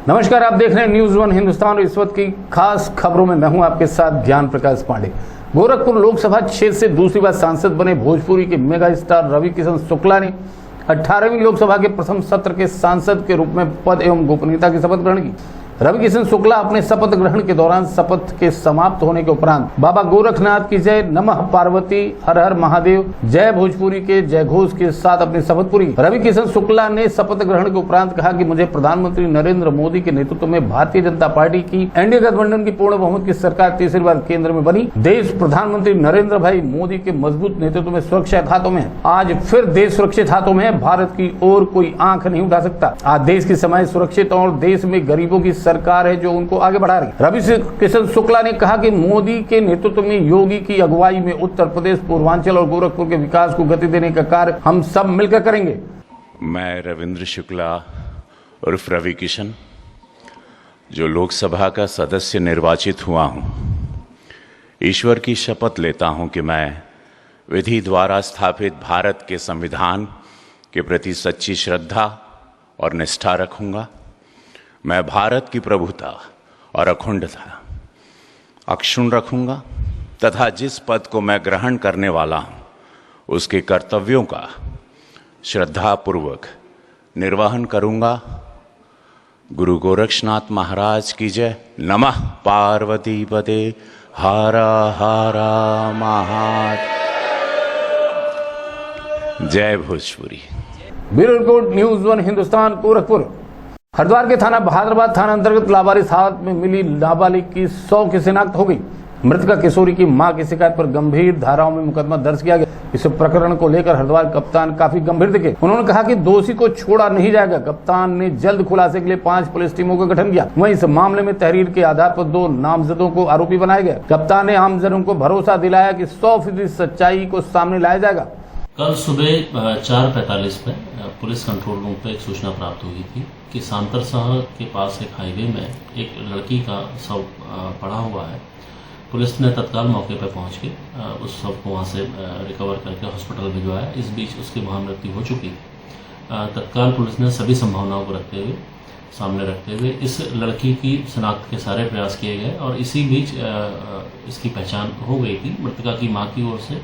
नमस्कार, आप देख रहे हैं न्यूज़ वन हिंदुस्तान और इस वक्त की खास खबरों में मैं हूं आपके साथ ज्ञान प्रकाश पांडे। गोरखपुर लोकसभा क्षेत्र से दूसरी बार सांसद बने भोजपुरी के मेगा स्टार रवि किशन शुक्ला ने 18वीं लोकसभा के प्रथम सत्र के सांसद के रूप में पद एवं गोपनीयता की शपथ ग्रहण की। रवि किशन शुक्ला अपने शपथ ग्रहण के दौरान शपथ के समाप्त होने के उपरांत बाबा गोरखनाथ की जय, नमः पार्वती, हर हर महादेव, जय भोजपुरी के जय घोष के साथ अपनी शपथ पूरी। रवि किशन शुक्ला ने शपथ ग्रहण के उपरांत कहा कि मुझे प्रधानमंत्री नरेंद्र मोदी के नेतृत्व में भारतीय जनता पार्टी की एनडीए गठबंधन की पूर्ण बहुमत की सरकार तीसरी बार केंद्र में बनी। देश प्रधानमंत्री नरेंद्र भाई मोदी के मजबूत नेतृत्व में सुरक्षित हाथों में है। आज फिर देश सुरक्षित हाथों में है। भारत की ओर कोई आंख नहीं उठा सकता। आज देश की समाज सुरक्षित और देश में गरीबों की सरकार है जो उनको आगे बढ़ा रही। रवि किशन शुक्ला ने कहा कि मोदी के नेतृत्व में योगी की अगुवाई में उत्तर प्रदेश, पूर्वांचल और गोरखपुर के विकास को गति देने का कार्य हम सब मिलकर करेंगे। मैं रविंद्र शुक्ला उर्फ रवि किशन, जो लोकसभा का सदस्य निर्वाचित हुआ हूं, ईश्वर की शपथ लेता हूं कि मैं विधि द्वारा स्थापित भारत के संविधान के प्रति सच्ची श्रद्धा और निष्ठा रखूंगा। मैं भारत की प्रभुता और अखंडता अक्षुण्ण रखूंगा तथा जिस पद को मैं ग्रहण करने वाला हूं उसके कर्तव्यों का श्रद्धापूर्वक निर्वहन करूंगा। गुरु गोरक्षनाथ महाराज की जय। नमः पार्वती पते, हर हर महादेव, जय Bhojpuri. Bureau report, news one Hindustan, Gorakhpur. Haridwar के थाना बहादुराबाद थाना अंतर्गत लावारिस हालत में मिली नाबालिग की 100 की शिनाख्त हो गई। मृतका किशोरी की मां की शिकायत पर गंभीर धाराओं में मुकदमा दर्ज किया गया। इस प्रकरण को लेकर हरिद्वार कप्तान काफी गंभीर दिखे। उन्होंने कहा कि दोषी को छोड़ा नहीं जाएगा। कप्तान ने जल्द खुलासे के लिए 5 पुलिस टीमों का गठन किया। वहीं इस मामले में तहरीर के आधार पर 2 नामजदों को आरोपी बनाया गया। कप्तान ने आमजनों को भरोसा दिलाया कि 100% सच्चाई को सामने लाया जाएगा। कल सुबह 4:45 पे पुलिस कंट्रोल रूम पे एक सूचना प्राप्त हुई थी कि सांतरशाह के पास एक हाईवे में एक लड़की का शव पड़ा हुआ है। पुलिस ने तत्काल मौके पर पहुंच के उस शव को वहां से रिकवर करके हॉस्पिटल भिजवाया। इस बीच उसकी वहां मृत्यु हो चुकी थी। तत्काल पुलिस ने सभी संभावनाओं को सामने रखते हुए इस लड़की की शिनाख्त के सारे प्रयास किए गए और इसी बीच इसकी पहचान हो गई थी। मृतका की मां की ओर से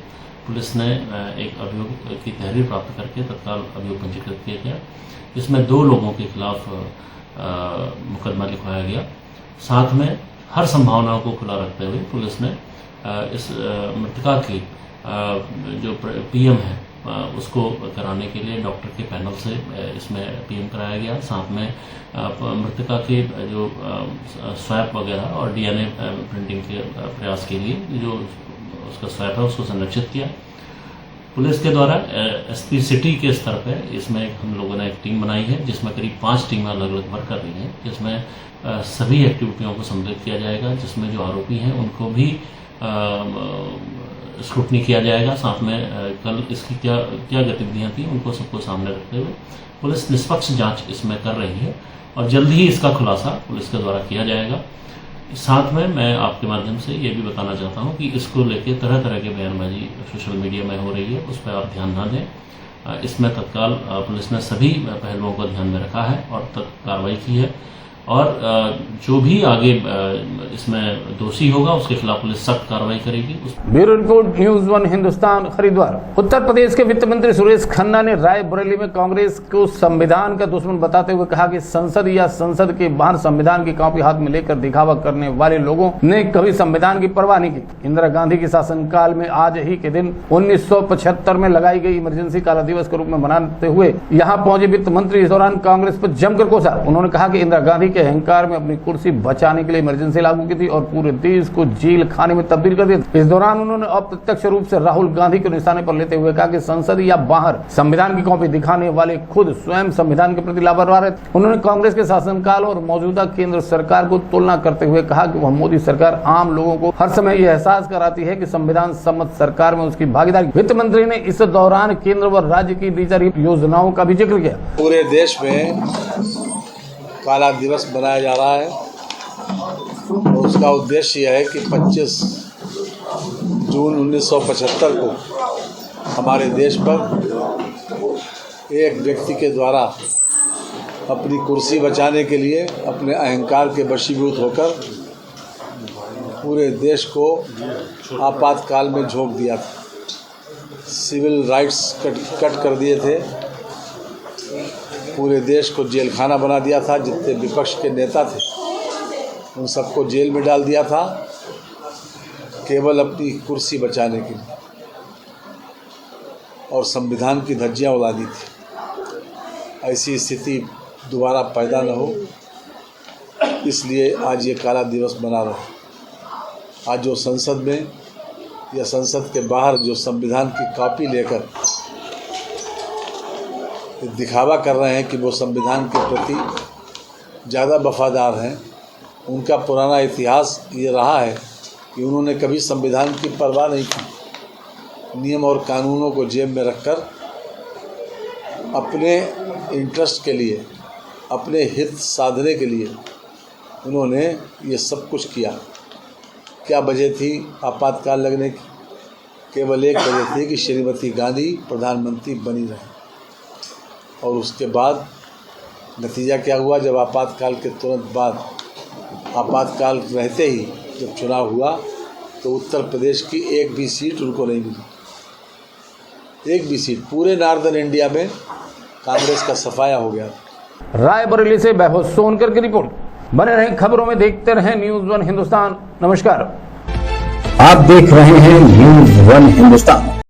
पुलिस ने एक अभियोग की तहरीर प्राप्त करके तत्काल अभियोग पंजीकृत किया गया। इसमें 2 लोगों के खिलाफ मुकदमा लिखवाया गया। साथ में हर संभावनाओं को खुला रखते हुए पुलिस ने इस मृतका की जो पीएम है उसको कराने के लिए डॉक्टर के पैनल से इसमें पीएम कराया गया। साथ में मृतका के जो स्वैप वगैरह और डीएनए प्रिंटिंग के प्रयास के लिए जो उसका स्वैप है उसको संरक्षित किया। पुलिस के द्वारा एसपी सिटी के स्तर पर इसमें हम लोगों ने एक टीम बनाई है जिसमें करीब 5 टीमें अलग अलग वर्क कर रही हैं, जिसमें सभी एक्टिविटियों को सम्मिलित किया जाएगा, जिसमें जो आरोपी हैं उनको भी स्क्रूटनी किया जाएगा। साथ में कल इसकी क्या गतिविधियां थी उनको सबको सामने रखते हुए पुलिस निष्पक्ष जांच इसमें कर रही है और जल्द ही इसका खुलासा पुलिस के द्वारा किया जाएगा। साथ में मैं आपके माध्यम से ये भी बताना चाहता हूँ कि इसको लेके तरह तरह के बयानबाजी सोशल मीडिया में हो रही है, उस पर आप ध्यान ना दें। इसमें तत्काल पुलिस ने सभी पहलुओं को ध्यान में रखा है और कार्रवाई की है और जो भी आगे इसमें दोषी होगा उसके खिलाफ पुलिस सख्त कार्रवाई करेगी। Bureau report, news one Hindustan, Haridwar. Uttar Pradesh के वित्त मंत्री सुरेश खन्ना ने रायबरेली में कांग्रेस को संविधान का दुश्मन बताते हुए कहा कि संसद या संसद के बाहर संविधान की कॉपी हाथ में लेकर दिखावा करने वाले लोगों ने कभी संविधान की परवाह नहीं की। इंदिरा गांधी के शासनकाल में आज ही के दिन 1975 में लगाई गई इमरजेंसी काला दिवस के रूप में मनाते हुए यहाँ पहुंचे वित्त मंत्री इस दौरान कांग्रेस पर जमकर कोसा। उन्होंने कहा कि इंदिरा गांधी अहंकार में अपनी कुर्सी बचाने के लिए इमरजेंसी लागू की थी और पूरे देश को जेल खाने में तब्दील कर दिया। इस दौरान उन्होंने अप्रत्यक्ष रूप से राहुल गांधी को निशाने पर लेते हुए कहा कि संसद या बाहर संविधान की कॉपी दिखाने वाले खुद स्वयं संविधान के प्रति लापरवाह रहे। उन्होंने कांग्रेस के शासनकाल और मौजूदा केंद्र सरकार को तुलना करते हुए कहा कि वह मोदी सरकार आम लोगों को हर समय यह एहसास कराती है कि संविधान सम्मत सरकार में उसकी भागीदारी। वित्त मंत्री ने इस दौरान केंद्र व राज्य की दी जा रही योजनाओं का भी जिक्र किया। पूरे देश में काला दिवस मनाया जा रहा है और उसका उद्देश्य यह है कि 25 जून 1975 को हमारे देश पर एक व्यक्ति के द्वारा अपनी कुर्सी बचाने के लिए अपने अहंकार के वशीभूत होकर पूरे देश को आपातकाल में झोंक दिया था। सिविल राइट्स कट कर दिए थे, पूरे देश को जेल खाना बना दिया था। जितने विपक्ष के नेता थे उन सबको जेल में डाल दिया था, केवल अपनी कुर्सी बचाने के लिए, और संविधान की धज्जियां उड़ा दी थी। ऐसी स्थिति दोबारा पैदा न हो, इसलिए आज ये काला दिवस मना रहे हैं। आज जो संसद में या संसद के बाहर जो संविधान की कॉपी लेकर दिखावा कर रहे हैं कि वो संविधान के प्रति ज़्यादा वफादार हैं, उनका पुराना इतिहास ये रहा है कि उन्होंने कभी संविधान की परवाह नहीं की। नियम और कानूनों को जेब में रखकर अपने इंटरेस्ट के लिए, अपने हित साधने के लिए उन्होंने ये सब कुछ किया। क्या वजह थी आपातकाल लगने की? केवल एक वजह थी कि श्रीमती गांधी प्रधानमंत्री बनी रहे। और उसके बाद नतीजा क्या हुआ? जब आपातकाल के तुरंत बाद, आपातकाल रहते ही जब चुनाव हुआ तो उत्तर प्रदेश की एक भी सीट उनको नहीं मिली। एक भी सीट। पूरे नॉर्दर्न इंडिया में कांग्रेस का सफाया हो गया। रायबरेली से वैभव सोनकर की रिपोर्ट। बने रहें खबरों में, देखते रहें न्यूज़ 1 हिंदुस्तान। नमस्कार। आप देख रहे हैं न्यूज़ 1 हिंदुस्तान।